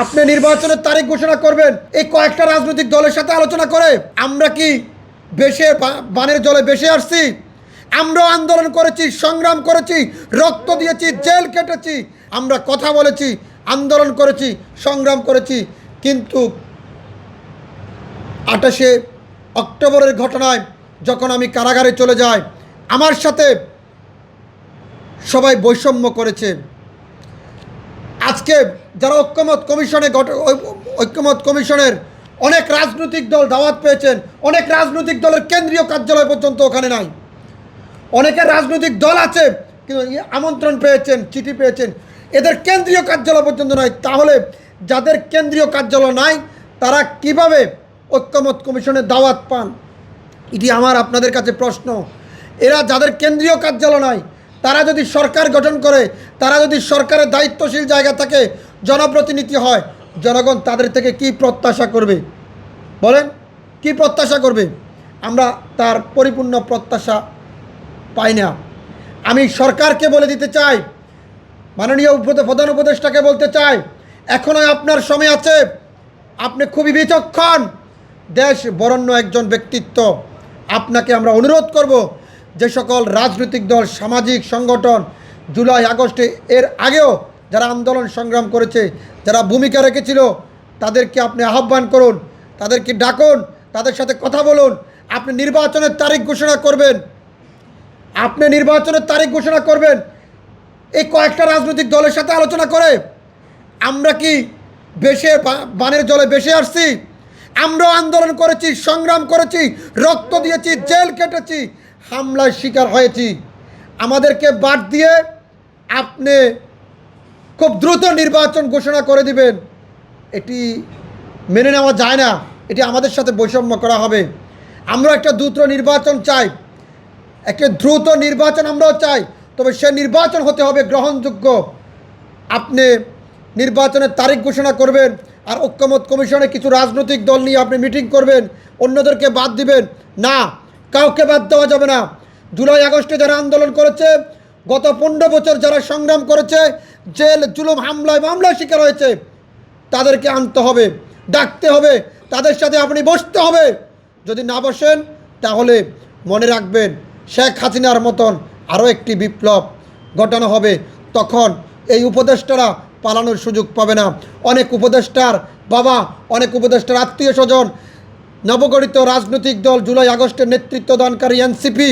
আপনি নির্বাচনের তারিখ ঘোষণা করবেন এই কয়েকটা রাজনৈতিক দলের সাথে আলোচনা করে। আমরা কি বেশে বানের জলে বেশে আসছি? আমরাও আন্দোলন করেছি, সংগ্রাম করেছি, রক্ত দিয়েছি, জেল কেটেছি, আমরা কথা বলেছি, আন্দোলন করেছি, সংগ্রাম করেছি, কিন্তু 28শে অক্টোবরের ঘটনায় যখন আমি কারাগারে চলে যাই, আমার সাথে সবাই বৈষম্য করেছে। আজকে যারা ঐক্যমত কমিশনের অনেক রাজনৈতিক দল দাওয়াত পেয়েছেন, অনেক রাজনৈতিক দলের কেন্দ্রীয় কার্যালয় পর্যন্ত ওখানে নাই। অনেকের রাজনৈতিক দল আছে কিন্তু আমন্ত্রণ পেয়েছেন, চিঠি পেয়েছেন, এদের কেন্দ্রীয় কার্যালয় পর্যন্ত নাই। তাহলে যাদের কেন্দ্রীয় কার্যালয় নাই তারা কিভাবে ঐক্যমত কমিশনের দাওয়াত পান? এটি আমার আপনাদের কাছে প্রশ্ন। এরা যাদের কেন্দ্রীয় কার্যালয় নাই, তারা যদি সরকার গঠন করে, তারা যদি সরকারের দায়িত্বশীল জায়গা থেকে জনপ্রতিনিধি হয়, জনগণ তাদের থেকে কি প্রত্যাশা করবে? বলেন, কি প্রত্যাশা করবে? আমরা তার পরিপূর্ণ প্রত্যাশা পাই না। আমি সরকারকে বলে দিতে চাই, মাননীয় প্রধান উপদেষ্টাকে বলতে চাই, এখনও আপনার সময় আছে। আপনি খুবই বিচক্ষণ, দেশ বরেণ্য একজন ব্যক্তিত্ব। আপনাকে আমরা অনুরোধ করব, যে সকল রাজনৈতিক দল, সামাজিক সংগঠন জুলাই আগস্টে এর আগেও যারা আন্দোলন সংগ্রাম করেছে, যারা ভূমিকা রেখেছিল, তাদেরকে আপনি আহ্বান করুন, তাদেরকে ডাকুন, তাদের সাথে কথা বলুন। আপনি নির্বাচনের তারিখ ঘোষণা করবেন, আপনি নির্বাচনের তারিখ ঘোষণা করবেন এই কয়েকটা রাজনৈতিক দলের সাথে আলোচনা করে। আমরা কি বানের জলে বেশে আসছি? আমরাও আন্দোলন করেছি, সংগ্রাম করেছি, রক্ত দিয়েছি, জেল কেটেছি, হামলার শিকার হয়েছি। আমাদেরকে বাদ দিয়ে আপনি খুব দ্রুত নির্বাচন ঘোষণা করে দিবেন, এটি মেনে নেওয়া যায় না। এটি আমাদের সাথে বৈষম্য করা হবে। আমরা একটা দ্রুত নির্বাচন চাই, একটা দ্রুত নির্বাচন আমরাও চাই, তবে সে নির্বাচন হতে হবে গ্রহণযোগ্য। আপনি নির্বাচনের তারিখ ঘোষণা করবেন, আর ঐক্যমত কমিশনে কিছু রাজনৈতিক দল নিয়ে আপনি মিটিং করবেন, অন্যদেরকে বাদ দিবেন না। কাউকে বাদ দেওয়া যাবে না। জুলাই আগস্টে যারা আন্দোলন করেছে, গত 15 বছর যারা সংগ্রাম করেছে, জেল, জুলুম, মামলায় শিকার হয়েছে, তাদেরকে আনতে হবে, ডাকতে হবে, তাদের সাথে আপনি বসতে হবে। যদি না বসেন তাহলে মনে রাখবেন, শেখ হাসিনার মতন আরও একটি বিপ্লব ঘটানো হবে। তখন এই উপদেষ্টারা পালানোর সুযোগ পাবে না। অনেক উপদেষ্টার বাবা, অনেক উপদেষ্টার আত্মীয় স্বজন, নবগঠিত রাজনৈতিক দল জুলাই আগস্টের নেতৃত্ব দানকারী এনসিপি,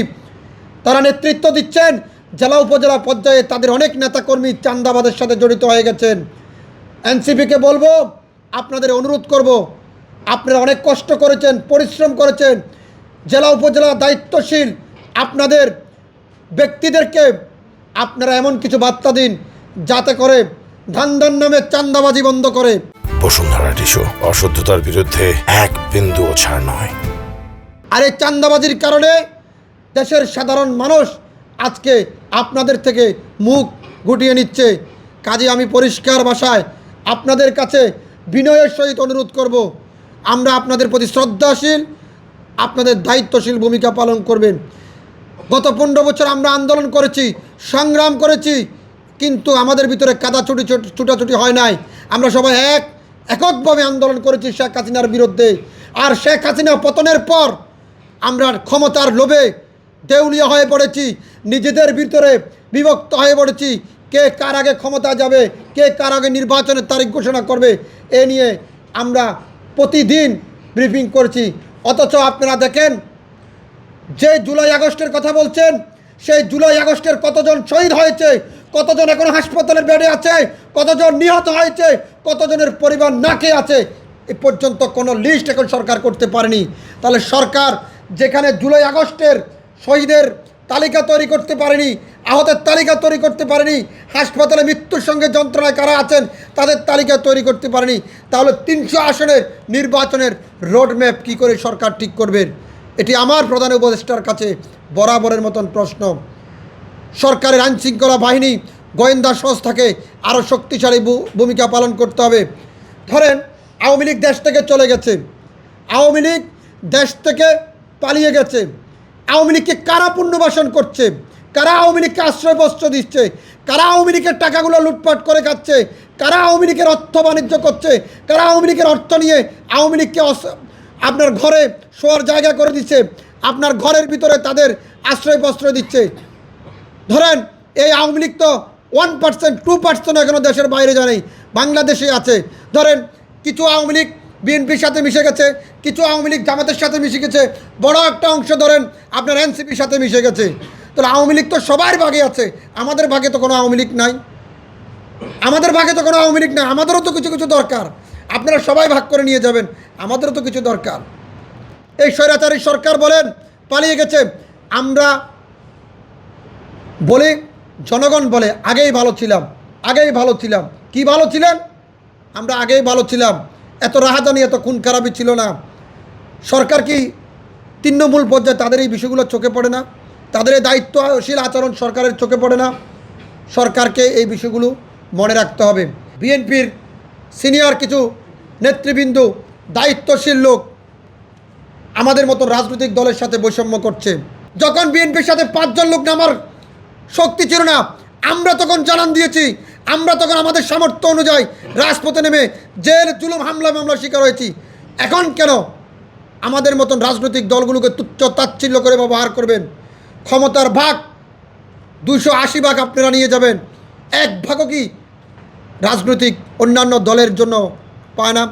তারা নেতৃত্ব দিচ্ছেন জেলা উপজেলা পর্যায়ে। তাদের অনেক নেতাকর্মী চাঁদাবাদের সাথে জড়িত হয়ে গেছেন। এনসিপিকে বলবো, আপনাদের অনুরোধ করব, আপনারা অনেক কষ্ট করেছেন, পরিশ্রম করেছেন, জেলা উপজেলা দায়িত্বশীল আপনাদের ব্যক্তিদেরকে আপনারা এমন কিছু বার্তা দিন যাতে করে ধান্দার নামে চাঁদাবাজি বন্ধ করে। বসুন্ধরা টিস্যু, অশুদ্ধতার বিরুদ্ধে এক বিন্দুও ছাড় নয়। আর এই চাঁদাবাজির কারণে দেশের সাধারণ মানুষ আজকে আপনাদের থেকে মুখ গুটিয়ে নিচ্ছে। কাজে আমি পরিষ্কার ভাষায় আপনাদের কাছে বিনয়ের সহিত অনুরোধ করব, আমরা আপনাদের প্রতি শ্রদ্ধাশীল, আপনাদের দায়িত্বশীল ভূমিকা পালন করবেন। গত 15 বছর আমরা আন্দোলন করেছি, সংগ্রাম করেছি, কিন্তু আমাদের ভিতরে কাদা ছুটাছুটি হয় নাই। আমরা সবাই এককভাবে আন্দোলন করেছি শেখ হাসিনার বিরুদ্ধে। আর শেখ হাসিনা পতনের পর আমরা ক্ষমতার লোভে দেউলিয়া হয়ে পড়েছি, নিজেদের ভিতরে বিভক্ত হয়ে পড়েছি। কে কার আগে ক্ষমতা যাবে, কে কার আগে নির্বাচনের তারিখ ঘোষণা করবে, এ নিয়ে আমরা প্রতিদিন ব্রিফিং করছি। অথচ আপনারা দেখেন, যে জুলাই আগস্টের কথা বলছেন, সেই জুলাই আগস্টের কতজন শহীদ হয়েছে, কতজন এখন হাসপাতালের বেডে আছে, কতজন নিহত হয়েছে, কতজনের পরিবার না খেয়ে আছে, এ পর্যন্ত কোনো লিস্ট এখন সরকার করতে পারেনি। তাহলে সরকার যেখানে জুলাই আগস্টের শহীদের তালিকা তৈরি করতে পারেনি, আহতের তালিকা তৈরি করতে পারেনি, হাসপাতালে মৃত্যুর সঙ্গে যন্ত্রণায় কারা আছেন তাদের তালিকা তৈরি করতে পারেনি, তাহলে 300 আসনের নির্বাচনের রোডম্যাপ কী করে সরকার ঠিক করবেন? এটি আমার প্রধান উপদেষ্টার কাছে বরাবরের মতন প্রশ্ন। সরকারের আইনশৃঙ্খলা বাহিনী, গোয়েন্দা সংস্থাকে আরও শক্তিশালী ভূমিকা পালন করতে হবে। ধরেন, আওয়ামী লীগ দেশ থেকে চলে গেছে, আওয়ামী লীগ দেশ থেকে পালিয়ে গেছে, আওয়ামী লীগকে কারা পুনর্বাসন করছে, কারা আওয়ামী লীগকে আশ্রয়বস্ত্র দিচ্ছে, কারা আওয়ামী লীগের টাকাগুলো লুটপাট করে খাচ্ছে, কারা আওয়ামী লীগের অর্থ বাণিজ্য করছে, কারা আওয়ামী লীগের অর্থ নিয়ে আওয়ামী লীগকে আপনার ঘরে শোয়ার জায়গা করে দিচ্ছে, আপনার ঘরের ভিতরে তাদের আশ্রয় প্রশ্রয় দিচ্ছে। ধরেন এই আওয়ামী লীগ তো 1%, 2% এখনও দেশের বাইরে যায় নাই, বাংলাদেশে আছে। ধরেন কিছু আওয়ামী লীগ বিএনপির সাথে মিশে গেছে, কিছু আওয়ামী লীগ জামাতের সাথে মিশে গেছে, বড় একটা অংশ ধরেন আপনার এনসিপির সাথে মিশে গেছে। তাহলে আওয়ামী লীগ তো সবার ভাগে আছে, আমাদের ভাগে তো কোনো আওয়ামী লীগ নাই, আমাদের ভাগে তো কোনো আওয়ামী লীগ নাই। আমাদেরও তো কিছু কিছু দরকার, আপনারা সবাই ভাগ করে নিয়ে যাবেন, আমাদেরও তো কিছু দরকার। এই স্বৈরাচারী সরকার বলেন পালিয়ে গেছে, আমরা বলি, জনগণ বলে আগেই ভালো ছিলাম, আগেই ভালো ছিলাম। কি ভালো ছিলেন? আমরা আগেই ভালো ছিলাম, এত রাহাজানি এত খুন খারাপি ছিল না। সরকার কি তৃণমূল পর্যায়ে তাদের এই বিষয়গুলো চোখে পড়ে না? তাদের এই দায়িত্বশীল আচরণ সরকারের চোখে পড়ে না? সরকারকে এই বিষয়গুলো মনে রাখতে হবে। বিএনপির সিনিয়র কিছু নেতৃবৃন্দ, দায়িত্বশীল লোক আমাদের মতো রাজনৈতিক দলের সাথে বৈষম্য করছে। যখন বিএনপির সাথে 5 জন লোক নামার শক্তি ছিল না, আমরা তখন জানান দিয়েছি, আমরা তখন আমাদের সামর্থ্য অনুযায়ী রাজপথে নেমে জেল জুলুম হামলা মামলার শিকার হয়েছি। এখন কেন আমাদের মতন রাজনৈতিক দলগুলোকে তুচ্ছ তাচ্ছিল্য করে ব্যবহার করবেন? ক্ষমতার ভাগ 280 ভাগ আপনারা নিয়ে যাবেন, 1 ভাগও কি রাজনৈতিক অন্যান্য দলের জন্য পায় না?